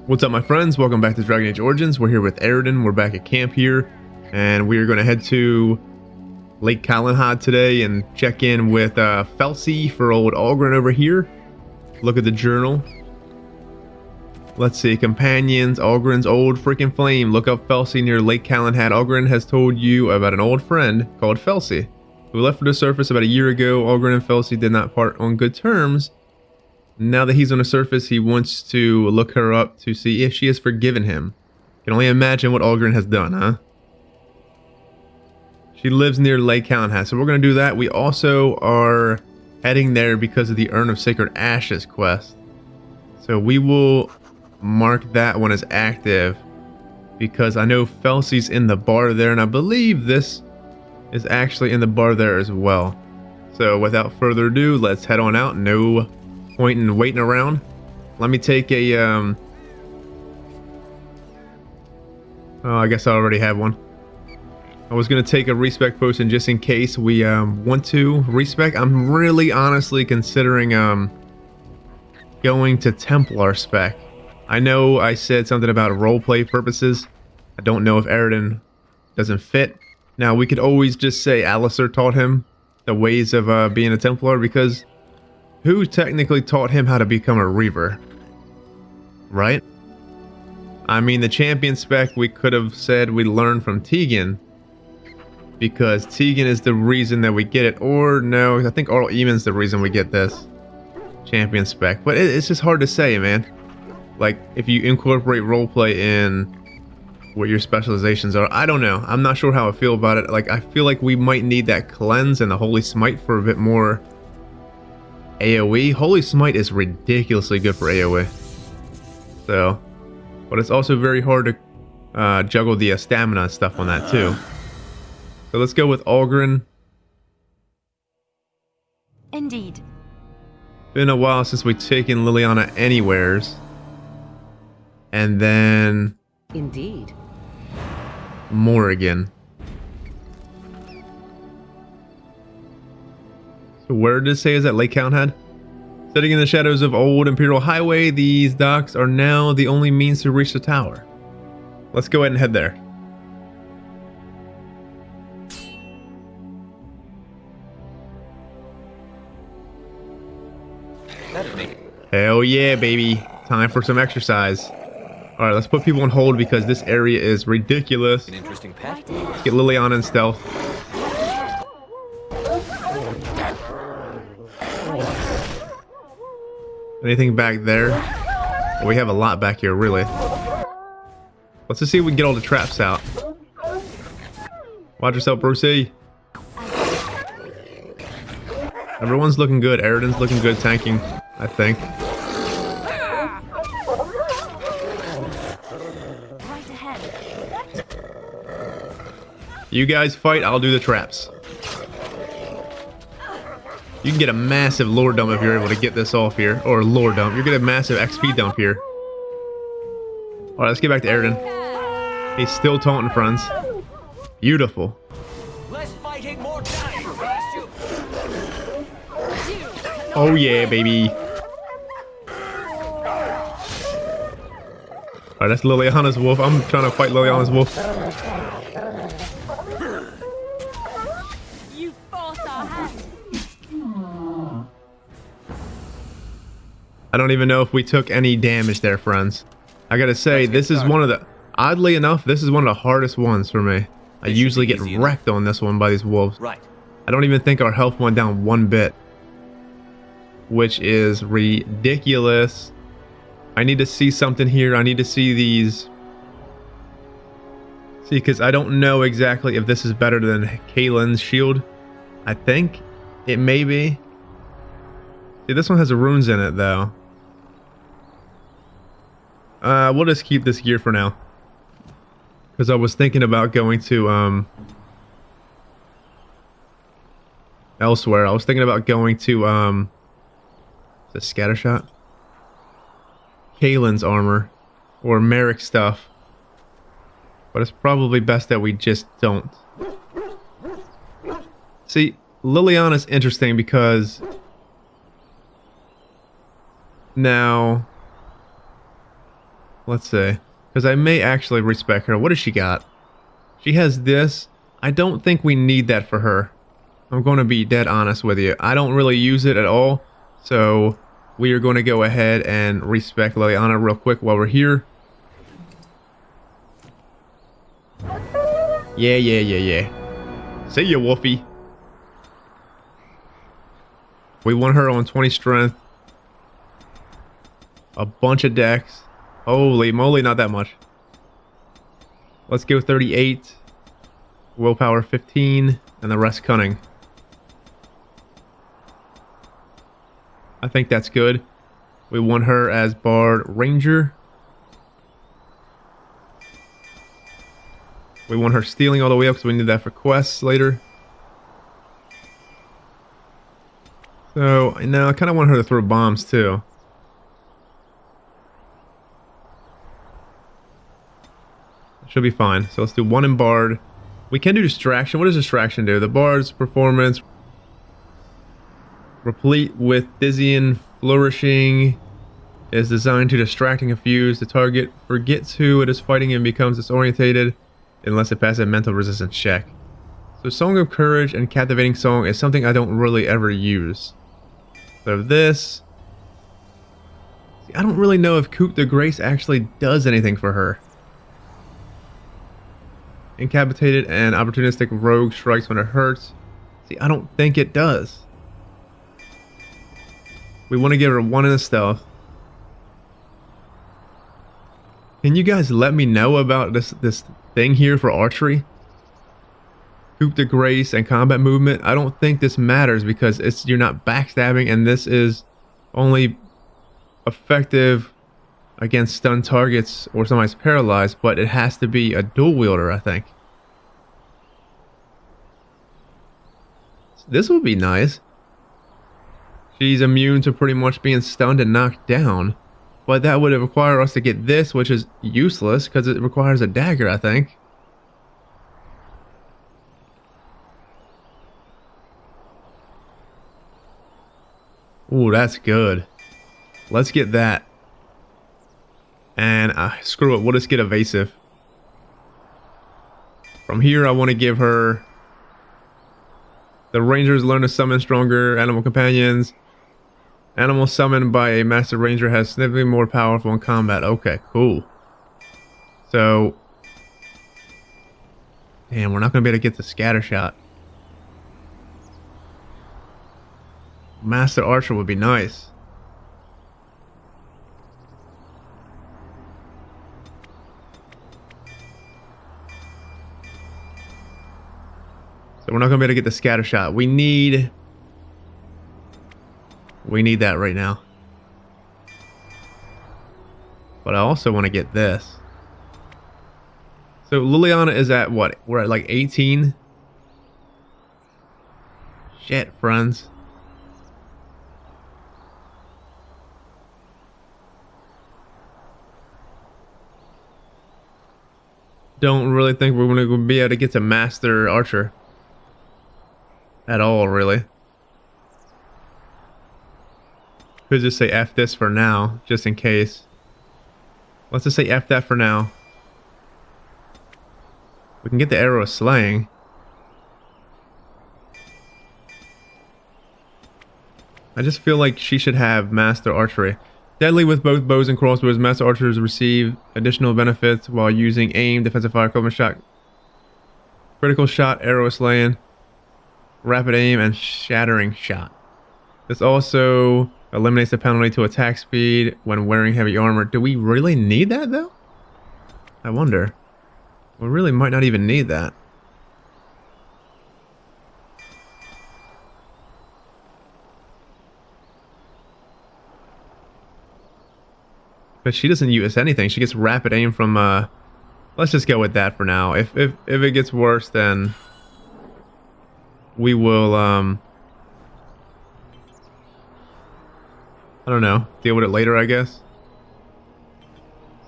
What's up, my friends? Welcome back to Dragon Age Origins. We're here with Aroden. We're back at camp here, and we are going to head to Lake Calenhad today and check in with Felsi for old Oghren over here. Look at the journal. Let's see, companions, Oghren's old freaking flame. Look up Felsi near Lake Calenhad. Oghren has told you about an old friend called Felsi, who left for the surface about a year ago. Oghren and Felsi did not part on good terms. Now that he's on the surface, he wants to look her up to see if she has forgiven him. Can only imagine what Oghren has done, huh? She lives near Lake Calenhad, so we're going to do that. We also are heading there because of the Urn of Sacred Ashes quest. So we will mark that one as active because I know Felsi's in the bar there, and I believe this is actually in the bar there as well. So without further ado, let's head on out. No point in waiting around. Let me take a oh, I guess I already have one. I was gonna take a respec potion just in case we want to respec. I'm really honestly considering going to Templar spec. I know I said something about roleplay purposes. I don't know if Aroden doesn't fit. Now we could always just say Alistair taught him the ways of being a Templar, because who technically taught him how to become a Reaver? Right? I mean, the champion spec we could have said we learned from Tegan, because Tegan is the reason that we get it. Or no, I think Arl Eamon's the reason we get this champion spec. But it's just hard to say, man. Like, if you incorporate roleplay in what your specializations are, I don't know. I'm not sure how I feel about it. Like, I feel like we might need that cleanse and the Holy Smite for a bit more AoE. Holy Smite is ridiculously good for AoE. So, but it's also very hard to juggle the stamina and stuff on that too. So let's go with Oghren. Indeed. Been a while since we've taken Liliana anywheres. And then Indeed. Morrigan. So where did it say is that Lake Calenhad? Sitting in the shadows of old Imperial Highway, these docks are now the only means to reach the tower. Let's go ahead and head there. Hell yeah, baby. Time for some exercise. Alright, let's put people on hold because this area is ridiculous. An interesting pet. Let's get Liliana in stealth. Anything back there? Well, we have a lot back here, really. Let's just see if we can get all the traps out. Watch yourself, Brucey. Everyone's looking good. Aroden's looking good tanking, I think. Right ahead. You guys fight, I'll do the traps. You can get a massive lore dump if you're able to get this off here. Or lore dump. You're getting a massive XP dump here. Alright, let's get back to Aroden. He's still taunting friends. Beautiful. Less fighting, more dying. Oh yeah, baby. Alright, that's Liliana's wolf. I'm trying to fight Liliana's wolf. You forced our hand. I don't even know if we took any damage there, friends. I gotta say, this is one of the... Oddly enough, this is one of the hardest ones for me. I usually get wrecked on this one by these wolves. Right. I don't even think our health went down one bit, which is ridiculous. I need to see something here. I need to see these. See, because I don't know exactly if this is better than Kaylin's shield. I think it may be. See, this one has runes in it, though. We'll just keep this gear for now. Because I was thinking about going to, elsewhere. I was thinking about going to, is it Scattershot? Kaylin's armor. Or Merrick stuff. But it's probably best that we just don't. See, Liliana's interesting because now Let's see. Because I may actually respec her. What does she got? She has this. I don't think we need that for her. I'm going to be dead honest with you. I don't really use it at all. So we are going to go ahead and respec Liliana real quick while we're here. Yeah. See ya, Wolfie. We want her on 20 strength. A bunch of dex. Holy moly, not that much. Let's go 38. Willpower 15. And the rest cunning. I think that's good. We want her as Bard Ranger. We want her stealing all the way up because we need that for quests later. So, now I kind of want her to throw bombs too. She'll be fine. So let's do one in Bard. We can do distraction. What does distraction do? The Bard's performance, replete with dizzying, flourishing, is designed to distract and confuse. The target forgets who it is fighting and becomes disorientated unless it passes a mental resistance check. So Song of Courage and Captivating Song is something I don't really ever use. So this... See, I don't really know if Coup de Grace actually does anything for her. Incapacitated and opportunistic rogue strikes when it hurts. See, I don't think it does. We want to give her 1 in the stealth. Can you guys let me know about this thing here for archery? Coup de Grace and combat movement. I don't think this matters because you're not backstabbing, and this is only effective against stun targets or somebody's paralyzed, but it has to be a dual wielder, I think. This would be nice. She's immune to pretty much being stunned and knocked down, but that would require us to get this, which is useless because it requires a dagger, I think. Ooh, that's good. Let's get that. And screw it, we'll just get evasive. From here, I want to give her... The Rangers learn to summon stronger animal companions. Animal summoned by a Master Ranger has significantly more powerful in combat. Okay, cool. So... Damn, we're not going to be able to get the scatter shot. Master Archer would be nice. So we're not going to be able to get the scatter shot. We need that right now. But I also want to get this. So Liliana is at what? We're at like 18. Shit, friends. Don't really think we're going to be able to get to Master Archer. At all, really. Could just say F this for now, just in case. Let's just say F that for now. We can get the Arrow of Slaying. I just feel like she should have Master Archery. Deadly with both bows and crossbows, Master Archers receive additional benefits while using aim, defensive fire, critical shot, Arrow of Slaying, rapid aim, and shattering shot. This also eliminates the penalty to attack speed when wearing heavy armor. Do we really need that though? I wonder. We really might not even need that. But she doesn't use anything. She gets rapid aim from let's just go with that for now. If it gets worse, then we will I don't know, deal with it later, I guess.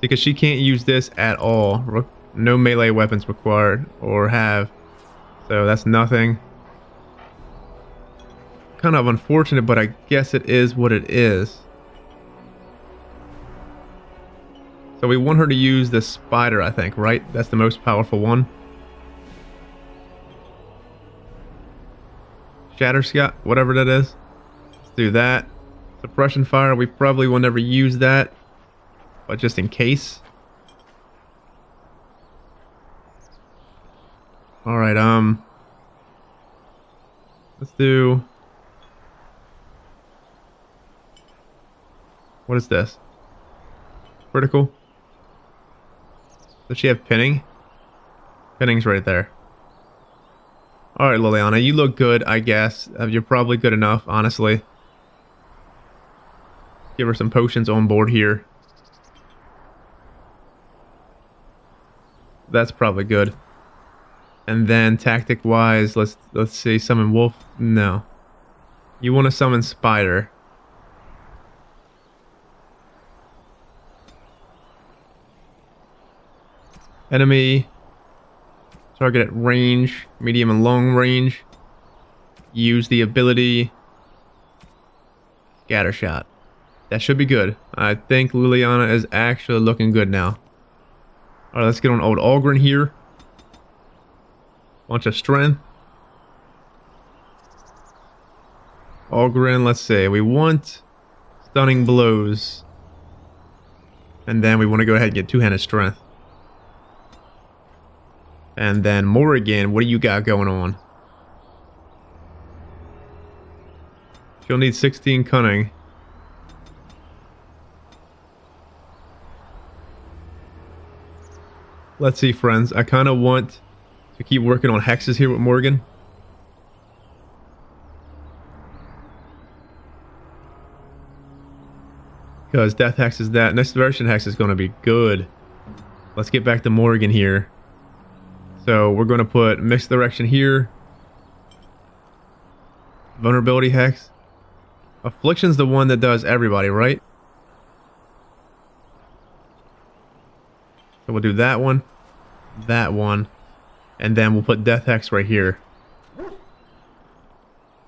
Because she can't use this at all. No melee weapons required or have. So that's nothing. Kind of unfortunate, but I guess it is what it is. So we want her to use the spider, I think, right? That's the most powerful one. Shatter Scott, whatever that is. Let's do that. Suppression fire, we probably will never use that. But just in case. Alright, let's do... What is this? Critical? Does she have pinning? Pinning's right there. Alright, Liliana, you look good, I guess. You're probably good enough, honestly. Give her some potions on board here. That's probably good. And then, tactic-wise, let's see, summon Wolf. No. You want to summon Spider. Enemy. Target at range, medium and long range. Use the ability. Scatter shot. That should be good. I think Liliana is actually looking good now. Alright, let's get on old Oghren here. Bunch of strength. Oghren, let's see. We want stunning blows. And then we want to go ahead and get two-handed strength. And then Morrigan, what do you got going on? She'll need 16 cunning. Let's see, friends. I kind of want to keep working on hexes here with Morgan. Because Death Hex is that. Next Version Hex is going to be good. Let's get back to Morgan here. So we're going to put Mixed Direction here. Vulnerability Hex. Affliction's the one that does everybody, right? So we'll do that one. That one. And then we'll put Death Hex right here.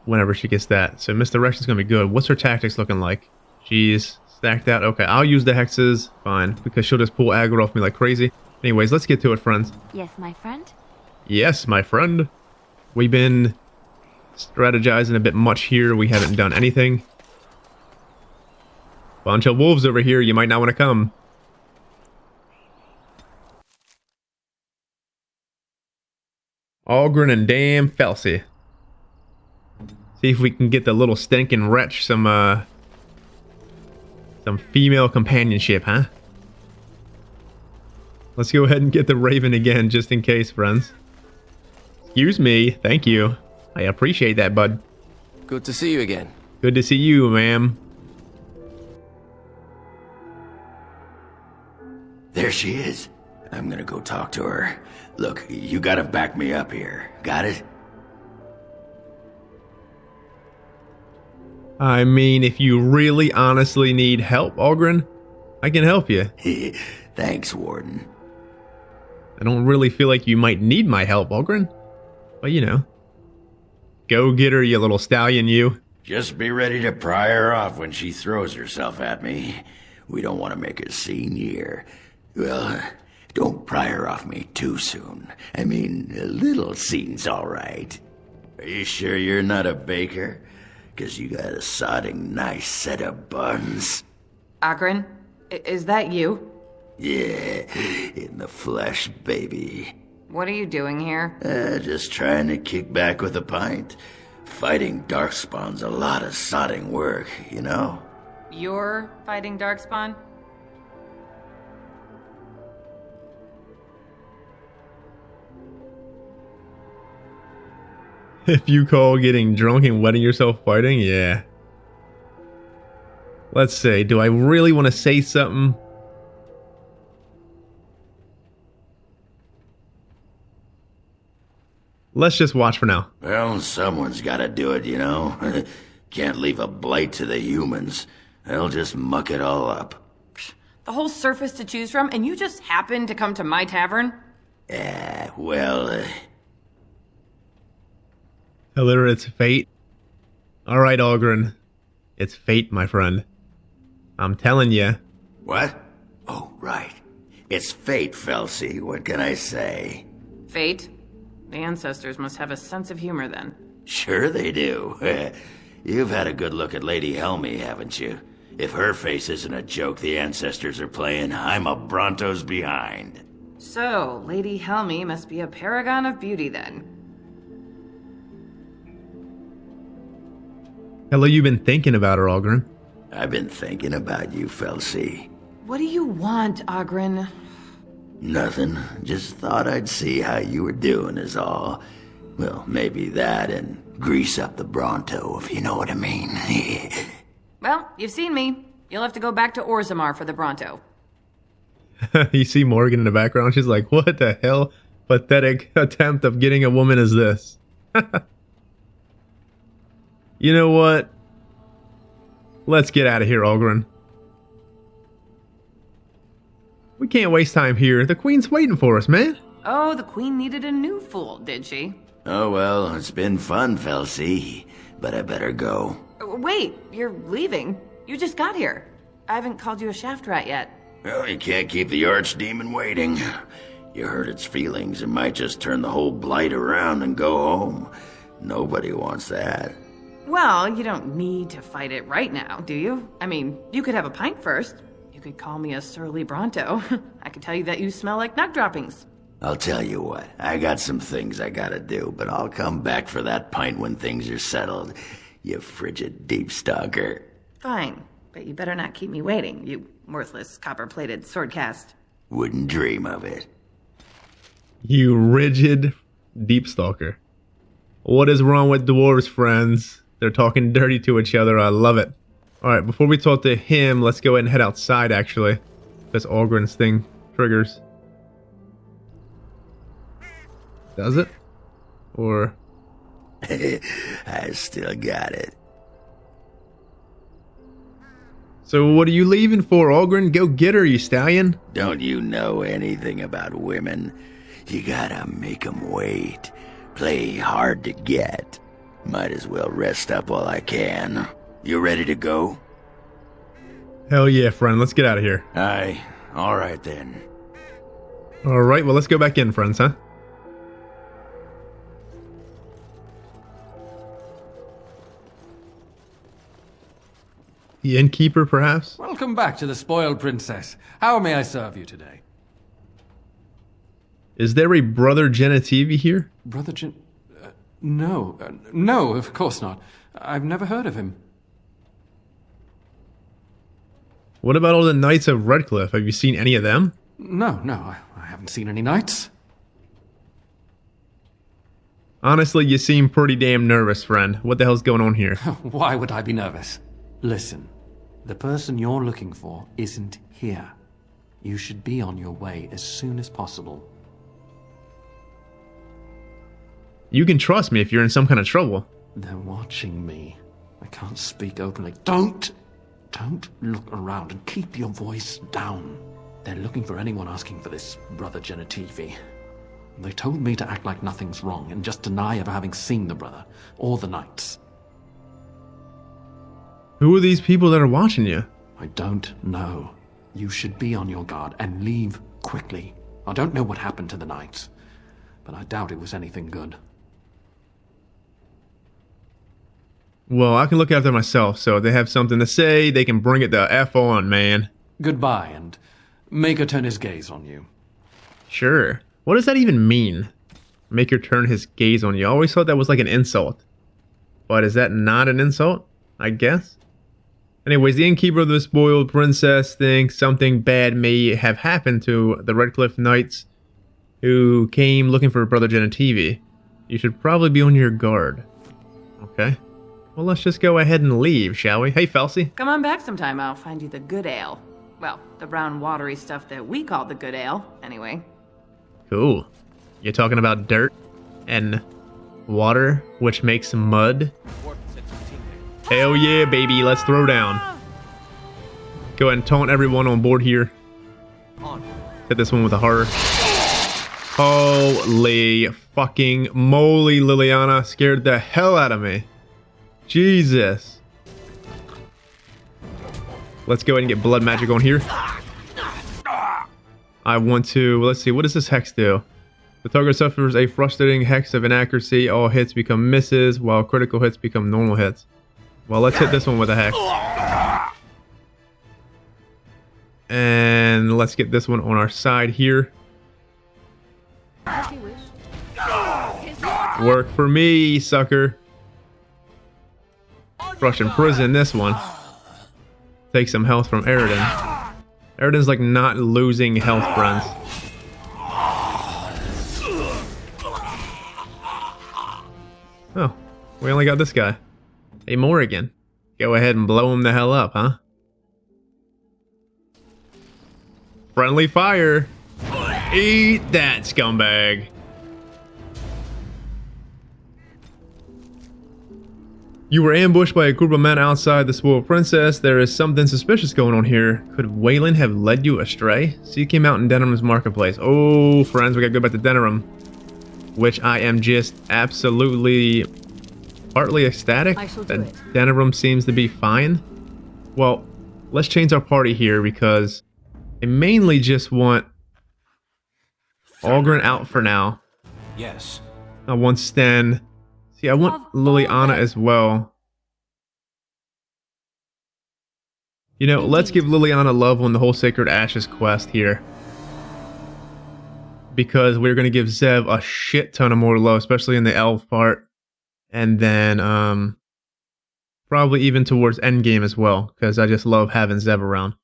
Whenever she gets that. So Misdirection's going to be good. What's her tactics looking like? She's stacked out. Okay, I'll use the hexes. Fine. Because she'll just pull aggro off me like crazy. Anyways, let's get to it, friends. Yes, my friend? Yes, my friend. We've been strategizing a bit much here. We haven't done anything. Bunch of wolves over here. You might not want to come. Oghren and damn Felsi. See if we can get the little stinking wretch some female companionship, huh? Let's go ahead and get the Raven again, just in case, friends. Excuse me. Thank you. I appreciate that, bud. Good to see you again. Good to see you, ma'am. There she is. I'm gonna go talk to her. Look, you gotta back me up here. Got it? I mean, if you really honestly need help, Oghren, I can help you. Thanks, Warden. I don't really feel like you might need my help, Oghren. But you know. Go get her, you little stallion, you. Just be ready to pry her off when she throws herself at me. We don't want to make a scene here. Well, don't pry her off me too soon. I mean, a little scene's all right. Are you sure you're not a baker? 'Cause you got a sodding nice set of buns. Oghren, is that you? Yeah, in the flesh, baby. What are you doing here? Just trying to kick back with a pint. Fighting Darkspawn's a lot of sodding work, you know? You're fighting Darkspawn? If you call getting drunk and wetting yourself fighting, yeah. Let's see, do I really want to say something? Let's just watch for now. Well, someone's gotta do it, you know? Can't leave a blight to the humans. They'll just muck it all up. The whole surface to choose from, and you just happened to come to my tavern? Well, Tell her it's fate. Alright, Oghren. It's fate, my friend. I'm telling you. what? Oh, right. It's fate, Felsi. What can I say? Fate? The ancestors must have a sense of humor then. Sure they do. You've had a good look at Lady Helmi, haven't you? If her face isn't a joke the ancestors are playing, I'm a Bronto's behind. So, Lady Helmi must be a paragon of beauty then. Hello, you been thinking about her, Oghren? I've been thinking about you, Felsi. What do you want, Oghren? Nothing. Just thought I'd see how you were doing is all. Well, maybe that and grease up the Bronto, if you know what I mean. Well, you've seen me. You'll have to go back to Orzammar for the Bronto. You see Morgan in the background. She's like, what the hell pathetic attempt of getting a woman is this? You know what? Let's get out of here, Oghren. We can't waste time here. The queen's waiting for us, man. Oh, the queen needed a new fool, did she? Oh well, it's been fun, Felsi. But I better go. Wait, you're leaving? You just got here. I haven't called you a shaft rat yet. Well, you can't keep the archdemon waiting. You hurt its feelings, it might just turn the whole blight around and go home. Nobody wants that. Well, you don't need to fight it right now, do you? I mean, you could have a pint first. You could call me a surly Bronto. I could tell you that you smell like nug droppings. I'll tell you what, I got some things I gotta do, but I'll come back for that pint when things are settled, you frigid deep stalker. Fine, but you better not keep me waiting, you worthless copper-plated swordcast. Wouldn't dream of it. You rigid deep stalker. What is wrong with dwarves, friends? They're talking dirty to each other. I love it. Alright, before we talk to him, let's go ahead and head outside, actually. This Ogren's thing triggers. Does it? Or... I still got it. So what are you leaving for, Oghren? Go get her, you stallion. Don't you know anything about women? You gotta make 'em wait. Play hard to get. Might as well rest up while I can. You ready to go? Hell yeah, friend. Let's get out of here. Aye. Alright then. Alright, well, let's go back in, friends, huh? The innkeeper, perhaps? Welcome back to the Spoiled Princess. How may I serve you today? Is there a Brother Genetivi here? Brother No. No, of course not. I've never heard of him. What about all the Knights of Redcliffe? Have you seen any of them? No, I haven't seen any knights. Honestly, you seem pretty damn nervous, friend. What the hell's going on here? Why would I be nervous? Listen, the person you're looking for isn't here. You should be on your way as soon as possible. You can trust me if you're in some kind of trouble. They're watching me. I can't speak openly. Don't look around and keep your voice down. They're looking for anyone asking for this Brother Genetivi. They told me to act like nothing's wrong and just deny ever having seen the brother or the knights. Who are these people that are watching you? I don't know. You should be on your guard and leave quickly. I don't know what happened to the knights, but I doubt it was anything good. Well, I can look after myself, so if they have something to say, they can bring it the F on, man. Goodbye, and make her turn his gaze on you. Sure. What does that even mean? Make her turn his gaze on you. I always thought that was like an insult. But is that not an insult? I guess? Anyways, the innkeeper of the spoiled princess thinks something bad may have happened to the Redcliffe Knights who came looking for Brother Genetivi. You should probably be on your guard. Okay. Well, let's just go ahead and leave, shall we? Hey, Felsi. Come on back sometime, I'll find you the good ale. Well, the brown watery stuff that we call the good ale, anyway. Cool. You're talking about dirt and water, which makes mud? Hell yeah, baby. Let's throw down. Go ahead and taunt everyone on board here. Hit this one with a heart. Holy fucking moly, Liliana. Scared the hell out of me. Jesus. Let's go ahead and get blood magic on here. I want to, let's see, what does this hex do? The target suffers a frustrating hex of inaccuracy. All hits become misses, while critical hits become normal hits. Well, let's hit this one with a hex. And let's get this one on our side here. As you wish. Work for me, sucker. Rush and prison this one. Take some health from Aroden. Aroden's like not losing health, friends. Oh, we only got this guy. Hey, Morrigan. Go ahead and blow him the hell up, huh? Friendly fire. Eat that, scumbag. You were ambushed by a group of men outside the spoiled princess. There is something suspicious going on here. Could Waylon have led you astray? So you came out in Denham's marketplace. Oh, friends, we gotta go back to Denham. Which I am just absolutely partly ecstatic that Denham seems to be fine. Well, let's change our party here because I mainly just want Oghren out for now. Yes. I want Sten. See, I want Liliana as well. You know, let's give Liliana love on the whole Sacred Ashes quest here. Because we're going to give Zev a shit ton of more love, especially in the elf part. And then, probably even towards endgame as well, because I just love having Zev around.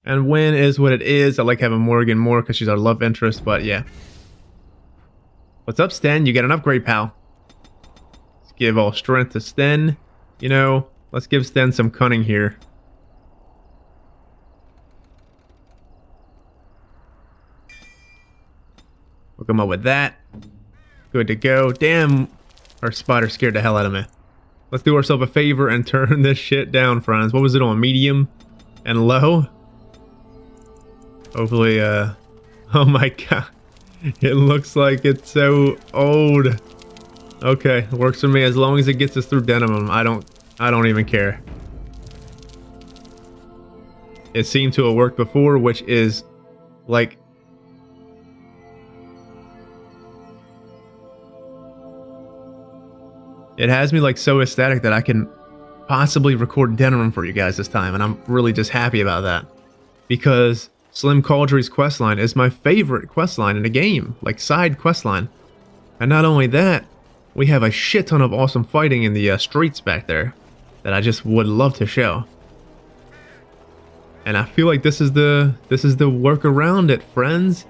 And Wynn is what it is. I like having Morrigan more because she's our love interest, but yeah. What's up, Sten? You got an upgrade, pal. Let's give all strength to Sten. You know, let's give Sten some cunning here. We'll come up with that. Good to go. Damn, our spider scared the hell out of me. Let's do ourselves a favor and turn this shit down, friends. What was it on? Medium and low? Hopefully, oh my god. It looks like it's so old. Okay, works for me as long as it gets us through Denham. I don't even care. It seemed to have worked before, which is like it has me like so ecstatic that I can possibly record Denham for you guys this time, and I'm really just happy about that. Because Slim Cauldry's questline is my favorite questline in the game, like side questline. And not only that, we have a shit ton of awesome fighting in the streets back there that I just would love to show. And I feel like this is the work around it, friends.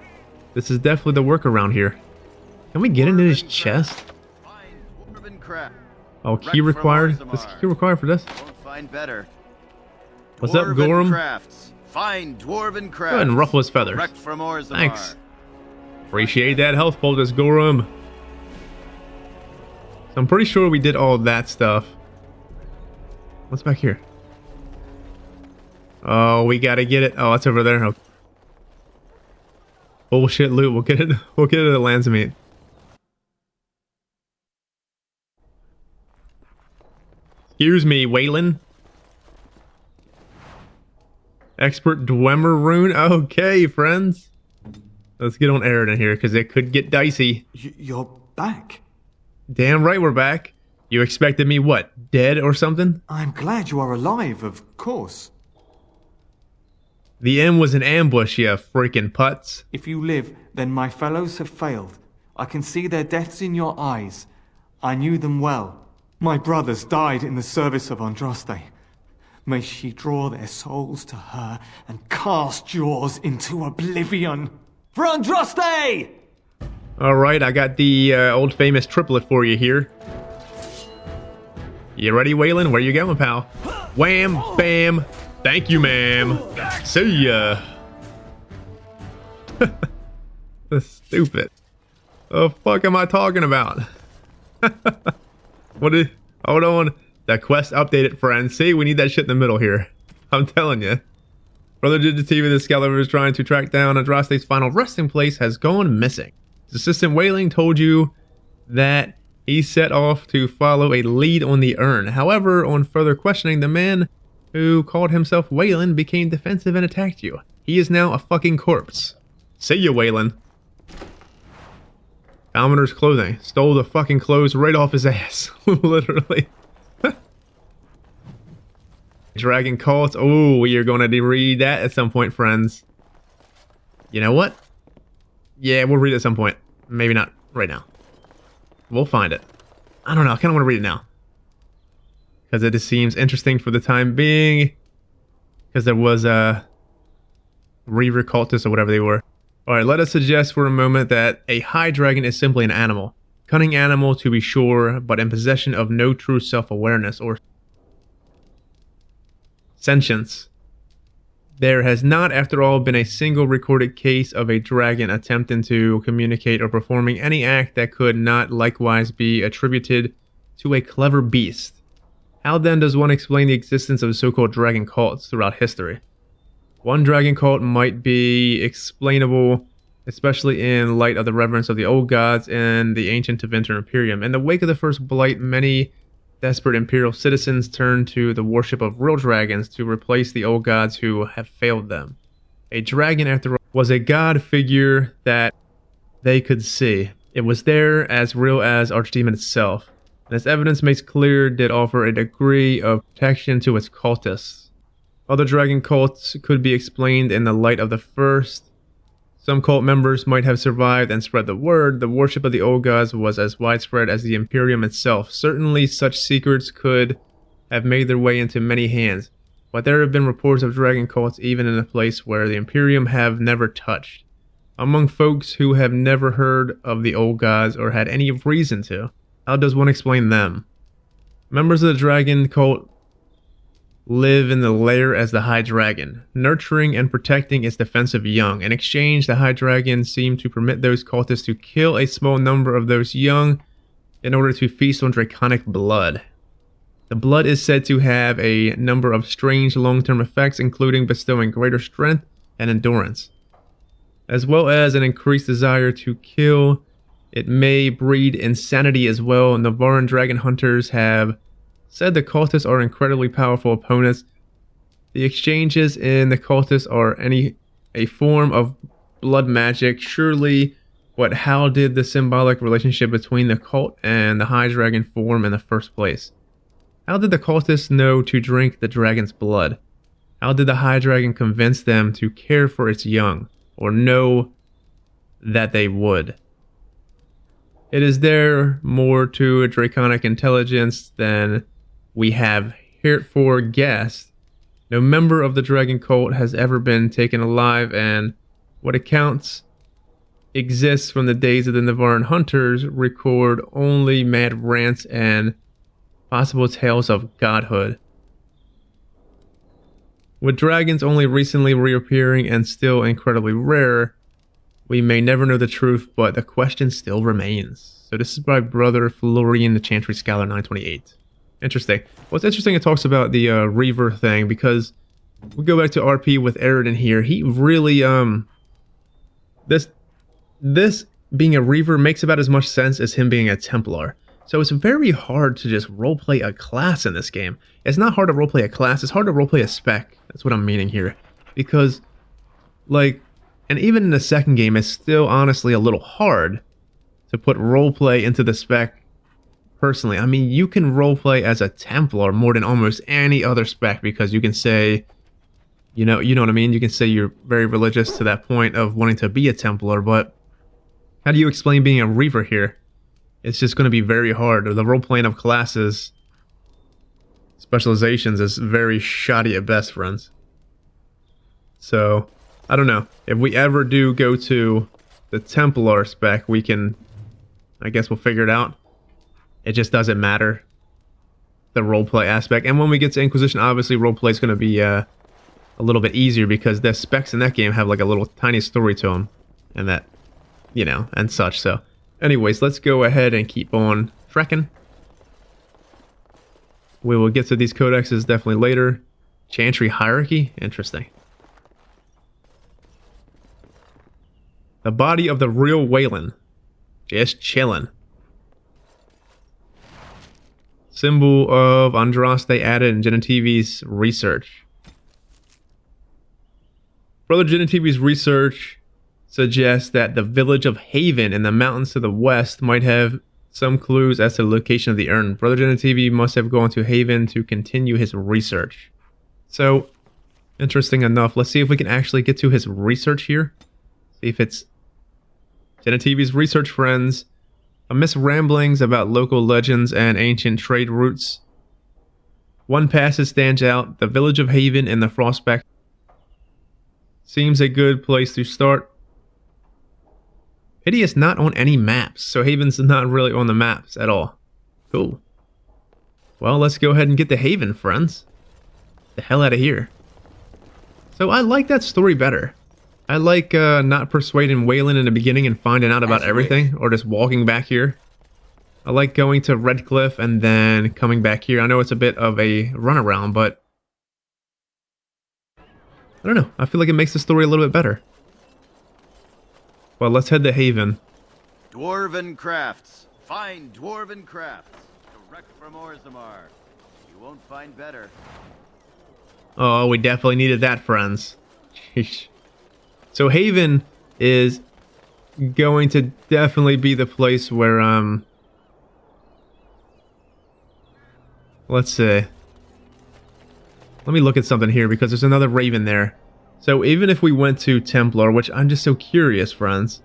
This is definitely the workaround here. Can we get into his chest? Oh, key required? This key required for this? Find better. What's up, Gorham? Crafts. Find dwarven crafts. Go ahead and ruffle his feathers. From thanks. Appreciate that health poultice, Gorham. So I'm pretty sure we did all that stuff. What's back here? Oh, we gotta get it. Oh, it's over there. Okay. Bullshit loot. We'll get it. We'll get it at Landsmeet. Excuse me, Waylon. Expert Dwemer rune. Okay, friends. Let's get on Aroden here, because it could get dicey. You're back. Damn right we're back. You expected me, what, dead or something? I'm glad you are alive, of course. The end was an ambush, you freaking putz. If you live, then my fellows have failed. I can see their deaths in your eyes. I knew them well. My brothers died in the service of Andraste. May she draw their souls to her and cast yours into oblivion. For Andraste! Alright, I got the old famous triplet for you here. You ready, Waylon? Where you going, pal? Wham, bam. Thank you, ma'am. See ya. That's stupid. The fuck am I talking about? What is... Hold on. That quest updated, friends. See, we need that shit in the middle here. I'm telling you. Brother Digitiva, the Excalibur is trying to track down Andraste's final resting place has gone missing. His assistant Wailing told you that he set off to follow a lead on the urn. However, on further questioning, the man who called himself Wailing became defensive and attacked you. He is now a fucking corpse. See you, Waylon. Commoner's clothing. Stole the fucking clothes right off his ass. Literally. Dragon cult. Oh, we are going to read that at some point, friends. You know what? Yeah, we'll read it at some point. Maybe not right now. We'll find it. I don't know. I kind of want to read it now. Because it just seems interesting for the time being. Because there was a Reaver cultist or whatever they were. Alright, let us suggest for a moment that a high dragon is simply an animal. Cunning animal to be sure, but in possession of no true self-awareness or sentience. There has not, after all, been a single recorded case of a dragon attempting to communicate or performing any act that could not likewise be attributed to a clever beast. How then does one explain the existence of so-called dragon cults throughout history? One dragon cult might be explainable, especially in light of the reverence of the old gods and the ancient Tevinter Imperium. In the wake of the First Blight, many desperate imperial citizens turned to the worship of real dragons to replace the old gods who have failed them. A dragon, after all, was a god figure that they could see. It was there, as real as Archdemon itself, and as evidence makes clear, did offer a degree of protection to its cultists. Other dragon cults could be explained in the light of the first. Some cult members might have survived and spread the word. The worship of the old gods was as widespread as the Imperium itself. Certainly such secrets could have made their way into many hands, but there have been reports of dragon cults even in a place where the Imperium have never touched. Among folks who have never heard of the old gods or had any reason to, how does one explain them? Members of the dragon cult live in the lair as the High Dragon, nurturing and protecting its defensive young. In exchange, the High Dragon seemed to permit those cultists to kill a small number of those young in order to feast on draconic blood. The blood is said to have a number of strange long-term effects, including bestowing greater strength and endurance, as well as an increased desire to kill. It may breed insanity as well. Nevarran dragon hunters have said the cultists are incredibly powerful opponents. The exchanges in the cultists are a form of blood magic, surely, but how did the symbolic relationship between the cult and the High Dragon form in the first place? How did the cultists know to drink the dragon's blood? How did the High Dragon convince them to care for its young, or know that they would? It is there more to a draconic intelligence than we have heretofore guessed. No member of the dragon cult has ever been taken alive, and what accounts exists from the days of the Nevarran hunters record only mad rants and possible tales of godhood. With dragons only recently reappearing and still incredibly rare, we may never know the truth, but the question still remains. So this is by Brother Florian, the Chantry Scholar 928. Interesting. Well, it's interesting it talks about the Reaver thing, because we go back to RP with Aroden here. He really, this being a Reaver makes about as much sense as him being a Templar. So it's very hard to just roleplay a class in this game. It's not hard to roleplay a class, it's hard to roleplay a spec. That's what I'm meaning here. Because, like, and even in the second game, it's still honestly a little hard to put roleplay into the spec. Personally, I mean, you can roleplay as a Templar more than almost any other spec, because you can say, you know what I mean? You can say you're very religious to that point of wanting to be a Templar, but how do you explain being a Reaver here? It's just going to be very hard. The roleplaying of classes, specializations, is very shoddy at best, friends. So, I don't know. If we ever do go to the Templar spec, we can, I guess we'll figure it out. It just doesn't matter, the roleplay aspect. And when we get to Inquisition, obviously roleplay is going to be a little bit easier, because the specs in that game have like a little tiny story to them, and that, you know, and such. So anyways, let's go ahead and keep on trekking. We will get to these codexes definitely later. Chantry hierarchy, interesting. The body of the real Waylon, just chilling. Symbol of Andraste added in Genetivi's research. Brother Genetivi's research suggests that the village of Haven in the mountains to the west might have some clues as to the location of the urn. Brother Genetivi must have gone to Haven to continue his research. So, interesting enough. Let's see if we can actually get to his research here. See if it's Genetivi's research friends. Amidst ramblings about local legends and ancient trade routes, one passage stands out. The village of Haven in the Frostback seems a good place to start. Pity it's not on any maps, so Haven's not really on the maps at all. Cool. Well, let's go ahead and get to Haven, friends. The hell out of here. So I like that story better. I like not persuading Waylon in the beginning and finding out about everything, or just walking back here. I like going to Redcliffe and then coming back here. I know it's a bit of a runaround, but I don't know. I feel like it makes the story a little bit better. Well, let's head to Haven. Dwarven crafts. Fine dwarven crafts. Direct from Orzammar. You won't find better. Oh, we definitely needed that, friends. Sheesh. So Haven is going to definitely be the place where, let's see. Let me look at something here because there's another raven there. So even if we went to Templar, which I'm just so curious, friends,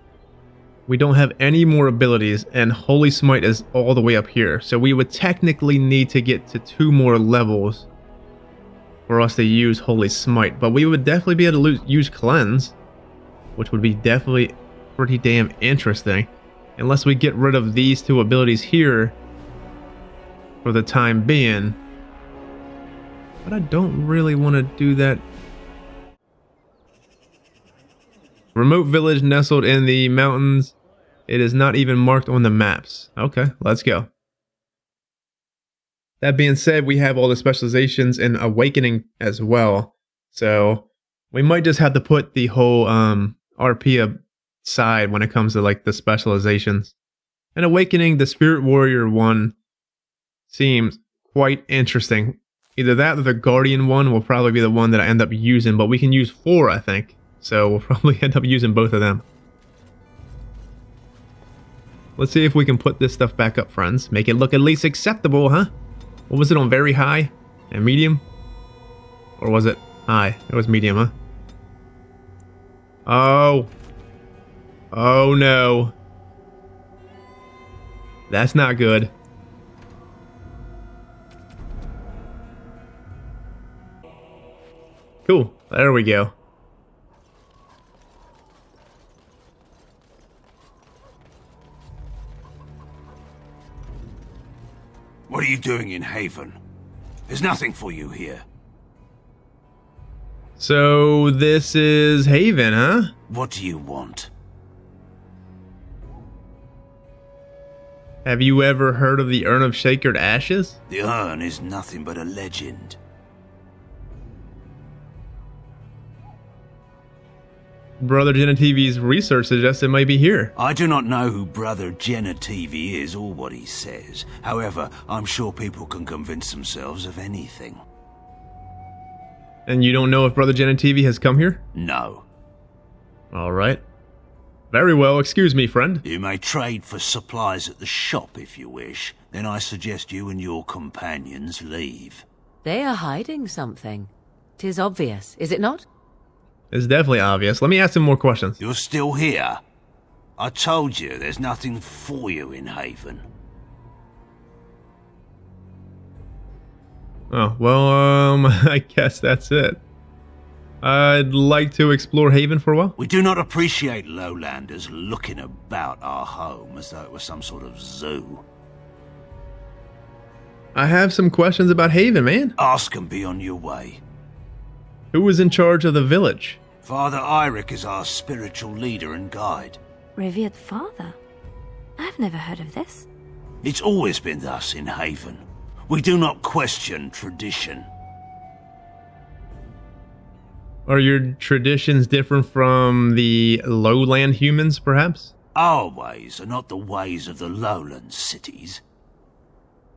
we don't have any more abilities, and Holy Smite is all the way up here. So we would technically need to get to 2 more levels for us to use Holy Smite. But we would definitely be able to use Cleanse, which would be definitely pretty damn interesting. Unless we get rid of these 2 abilities here for the time being. But I don't really want to do that. Remote village nestled in the mountains. It is not even marked on the maps. Okay, let's go. That being said, we have all the specializations in Awakening as well. So we might just have to put the whole RP aside when it comes to like the specializations. And Awakening, the Spirit Warrior one seems quite interesting. Either that or the Guardian one will probably be the one that I end up using, but we can use 4, I think. So we'll probably end up using both of them. Let's see if we can put this stuff back up, friends. Make it look at least acceptable, huh? What was it on very high and medium? Or was it high? It was medium, huh? Oh. Oh no. That's not good. Cool. There we go. What are you doing in Haven? There's nothing for you here. So this is Haven, huh? What do you want? Have you ever heard of the Urn of Sacred Ashes? The urn is nothing but a legend. Brother Genetivi's research suggests it might be here. I do not know who Brother Genetivi is or what he says. However, I'm sure people can convince themselves of anything. And you don't know if Brother Genetivi has come here? No. Alright. Very well, excuse me, friend. You may trade for supplies at the shop if you wish. Then I suggest you and your companions leave. They are hiding something. 'Tis obvious, is it not? It's definitely obvious. Let me ask him more questions. You're still here? I told you there's nothing for you in Haven. Oh, well, I guess that's it. I'd like to explore Haven for a while. We do not appreciate lowlanders looking about our home as though it was some sort of zoo. I have some questions about Haven, man. Ask and be on your way. Who was in charge of the village? Father Eirik is our spiritual leader and guide. Revered father? I've never heard of this. It's always been thus in Haven. We do not question tradition. Are your traditions different from the lowland humans, perhaps? Our ways are not the ways of the lowland cities.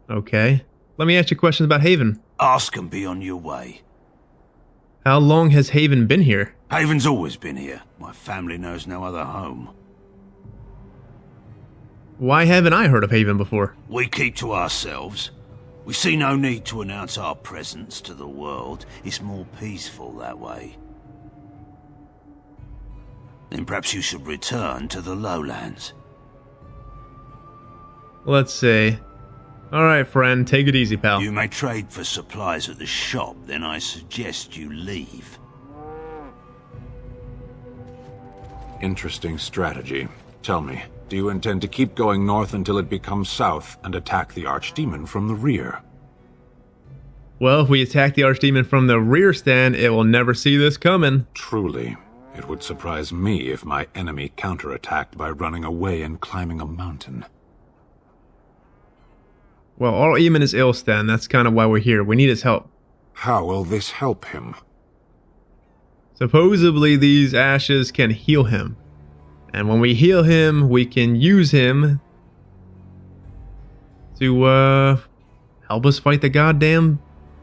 Okay. Let me ask you questions about Haven. Ask and be on your way. How long has Haven been here? Haven's always been here. My family knows no other home. Why haven't I heard of Haven before? We keep to ourselves. We see no need to announce our presence to the world. It's more peaceful that way. Then perhaps you should return to the lowlands. Let's see. Alright, friend, take it easy, pal. You may trade for supplies at the shop, then I suggest you leave. Interesting strategy. Tell me, do you intend to keep going north until it becomes south and attack the Archdemon from the rear? Well, if we attack the Archdemon from the rear stand, it will never see this coming. Truly, it would surprise me if my enemy counterattacked by running away and climbing a mountain. Well, Archdemon is ill, Stan. That's kind of why we're here. We need his help. How will this help him? Supposedly, these ashes can heal him. And when we heal him, we can use him to, help us fight the goddamn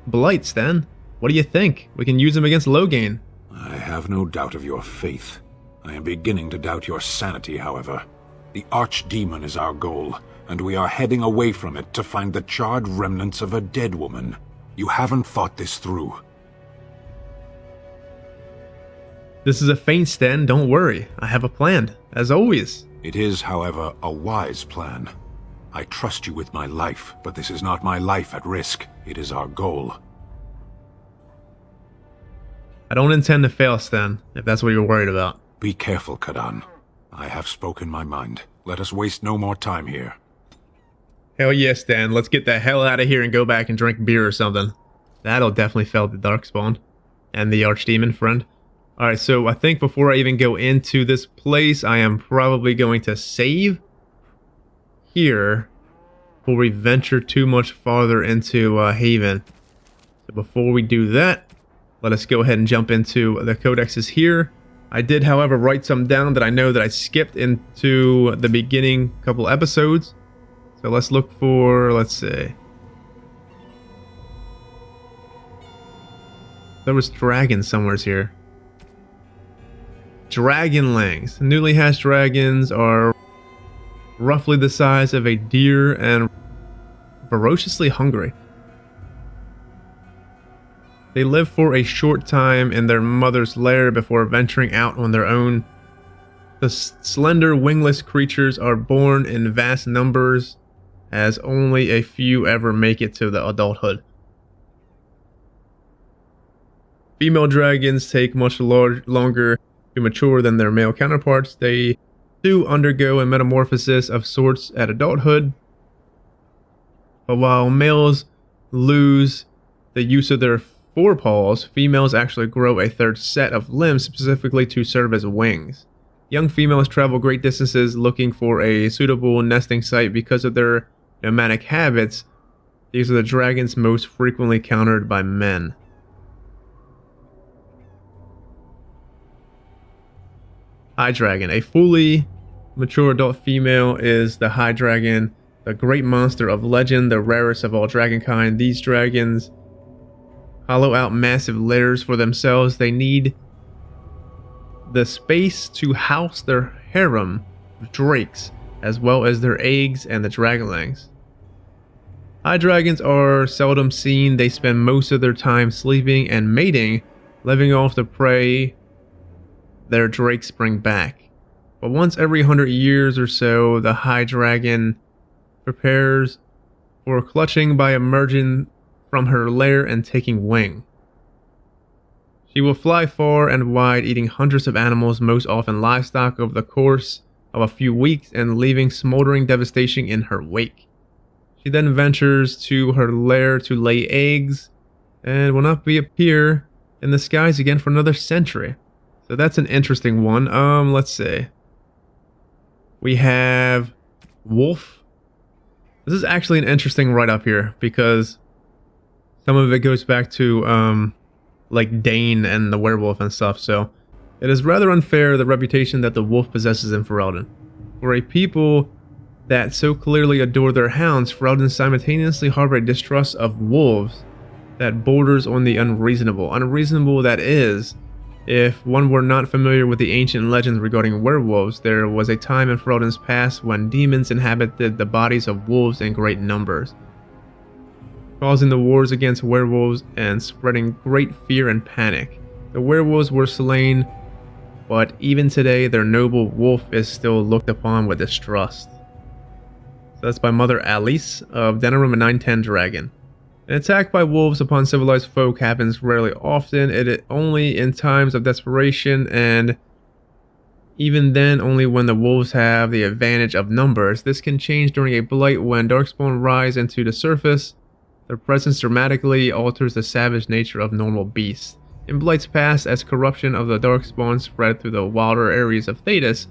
blight, Stan. What do you think? We can use him against Loghain. I have no doubt of your faith. I am beginning to doubt your sanity, however. The Archdemon is our goal, and we are heading away from it to find the charred remnants of a dead woman. You haven't thought this through. This is a feint, Stan. Don't worry. I have a plan, as always. It is, however, a wise plan. I trust you with my life, but this is not my life at risk. It is our goal. I don't intend to fail, Stan, if that's what you're worried about. Be careful, Kadan. I have spoken my mind. Let us waste no more time here. Hell yes, Stan. Let's get the hell out of here and go back and drink beer or something. That'll definitely fail the Darkspawn and the Archdemon friend. Alright, so I think before I even go into this place, I am probably going to save here before we venture too much farther into Haven. So before we do that, let us go ahead and jump into the codexes here. I did, however, write some down that I know that I skipped into the beginning couple episodes. So let's look for, let's see. There was dragons somewhere here. Dragonlings. Newly hatched dragons are roughly the size of a deer and ferociously hungry. They live for a short time in their mother's lair before venturing out on their own. The slender wingless creatures are born in vast numbers, as only a few ever make it to the adulthood. Female dragons take much longer to mature than their male counterparts. They do undergo a metamorphosis of sorts at adulthood, but while males lose the use of their forepaws, females actually grow a third set of limbs specifically to serve as wings. Young females travel great distances looking for a suitable nesting site because of their nomadic habits. These are the dragons most frequently countered by men. High Dragon. A fully mature adult female is the High Dragon, the great monster of legend, the rarest of all dragonkind. These dragons hollow out massive lairs for themselves. They need the space to house their harem of drakes, as well as their eggs and the dragonlings. High dragons are seldom seen. They spend most of their time sleeping and mating, living off the prey their drakes bring back. But once every 100 years or so, the High Dragon prepares for clutching by emerging from her lair and taking wing. She will fly far and wide, eating hundreds of animals, most often livestock, over the course of a few weeks and leaving smoldering devastation in her wake. She then ventures to her lair to lay eggs and will not reappear in the skies again for another century. So that's an interesting one. Let's see. We have Wolf. This is actually an interesting write-up here because some of it goes back to like Dane and the werewolf and stuff. So it is rather unfair the reputation that the wolf possesses in Ferelden. For a people that so clearly adore their hounds, Ferelden simultaneously harbor a distrust of wolves that borders on the unreasonable. Unreasonable that is, If one were not familiar with the ancient legends regarding werewolves, there was a time in Froden's past when demons inhabited the bodies of wolves in great numbers, causing the wars against werewolves and spreading great fear and panic. The werewolves were slain, but even today their noble wolf is still looked upon with distrust. So that's by Mother Alice of Denerim, a 910 dragon. An attack by wolves upon civilized folk happens rarely often, it only in times of desperation, and even then only when the wolves have the advantage of numbers. This can change during a blight when darkspawn rise into the surface. Their presence dramatically alters the savage nature of normal beasts. In Blight's past, as corruption of the darkspawn spread through the wilder areas of Thedas,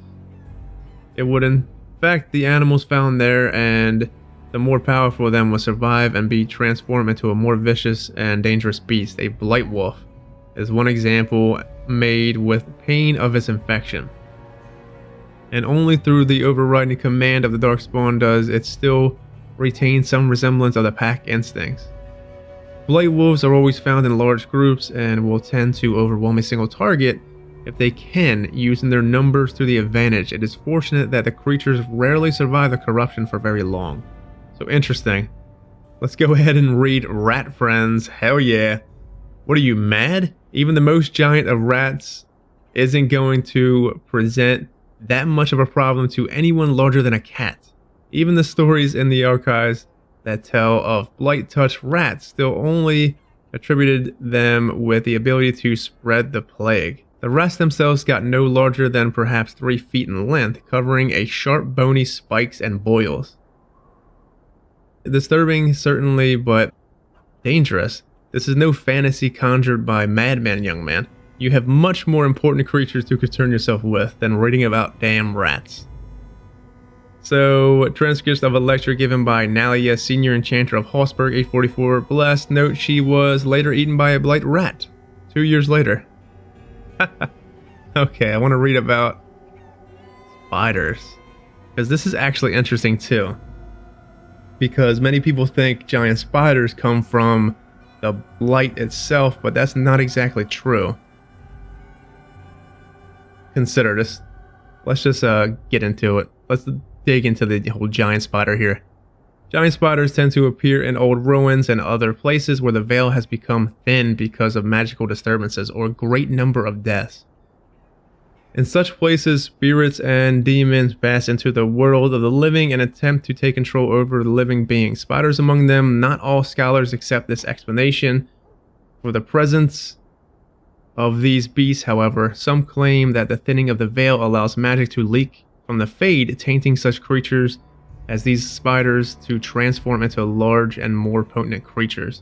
it would infect the animals found there, and the more powerful of them would survive and be transformed into a more vicious and dangerous beast. A blight wolf is one example made with pain of its infection. And only through the overriding command of the darkspawn does it still retain some resemblance of the pack instincts. Blight wolves are always found in large groups and will tend to overwhelm a single target if they can, using their numbers to the advantage. It is fortunate that the creatures rarely survive the corruption for very long. So interesting. Let's go ahead and read Rat Friends. Hell yeah. What are you, mad? Even the most giant of rats isn't going to present that much of a problem to anyone larger than a cat. Even the stories in the archives that tell of blight-touched rats still only attributed them with the ability to spread the plague. The rats themselves got no larger than perhaps 3 feet in length, covering a sharp bony spikes and boils. Disturbing, certainly, but dangerous. This is no fantasy conjured by madman, young man. You have much more important creatures to concern yourself with than reading about damn rats. So, transcripts of a lecture given by Nalia, senior enchanter of Hallsberg, 844. Blessed note she was later eaten by a blight rat. 2 years later. Okay, I want to read about spiders, because this is actually interesting too. Because many people think giant spiders come from the blight itself, but that's not exactly true. Consider this. Let's just get into it. Let's dig into the whole giant spider here. Giant spiders tend to appear in old ruins and other places where the veil has become thin because of magical disturbances or a great number of deaths. In such places, spirits and demons pass into the world of the living and attempt to take control over the living beings. Spiders among them. Not all scholars accept this explanation for the presence of these beasts, however. Some claim that the thinning of the veil allows magic to leak from the Fade, tainting such creatures as these spiders to transform into large and more potent creatures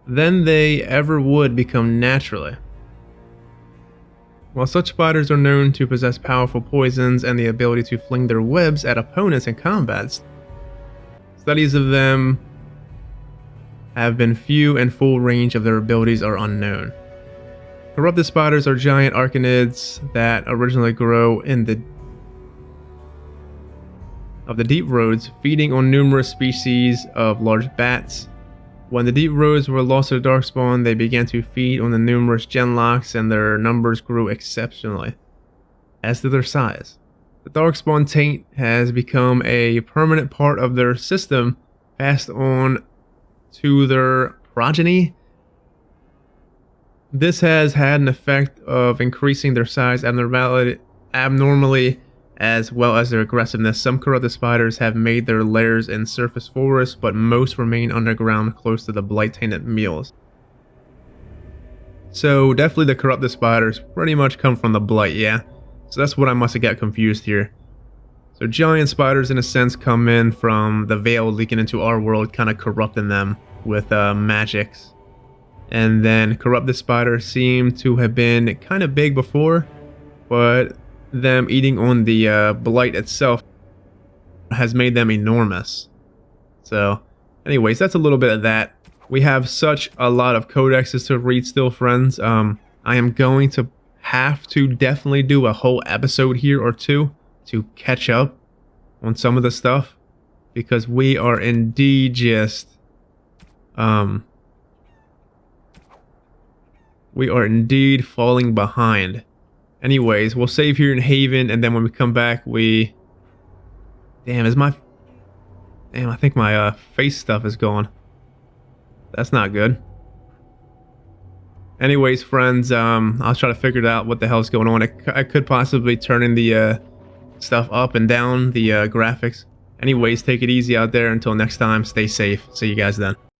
than they ever would become naturally. While such spiders are known to possess powerful poisons and the ability to fling their webs at opponents in combats, studies of them have been few and full range of their abilities are unknown. Corrupted spiders are giant arachnids that originally grow in the deep roads, feeding on numerous species of large bats. When the deep roads were lost to the darkspawn, they began to feed on the numerous genlocks, and their numbers grew exceptionally, as did their size. The darkspawn taint has become a permanent part of their system, passed on to their progeny. This has had an effect of increasing their size abnormally, as well as their aggressiveness. Some corrupted spiders have made their lairs in surface forests, but most remain underground close to the blight-tainted meals. So definitely the corrupted spiders pretty much come from the blight, yeah? So that's what I must have got confused here. So giant spiders in a sense come in from the veil leaking into our world, kind of corrupting them with magics. And then corrupted spiders seem to have been kind of big before, but them eating on the blight itself has made them enormous. So anyways, that's a little bit of that. We have such a lot of codexes to read still, friends. I am going to have to definitely do a whole episode here or two to catch up on some of the stuff, because we are indeed just We are indeed falling behind. Anyways, we'll save here in Haven, and then when we come back, we... Damn, I think my face stuff is gone. That's not good. Anyways, friends, I'll try to figure out what the hell's going on. I could possibly turn in the stuff up and down, the graphics. Anyways, take it easy out there. Until next time, stay safe. See you guys then.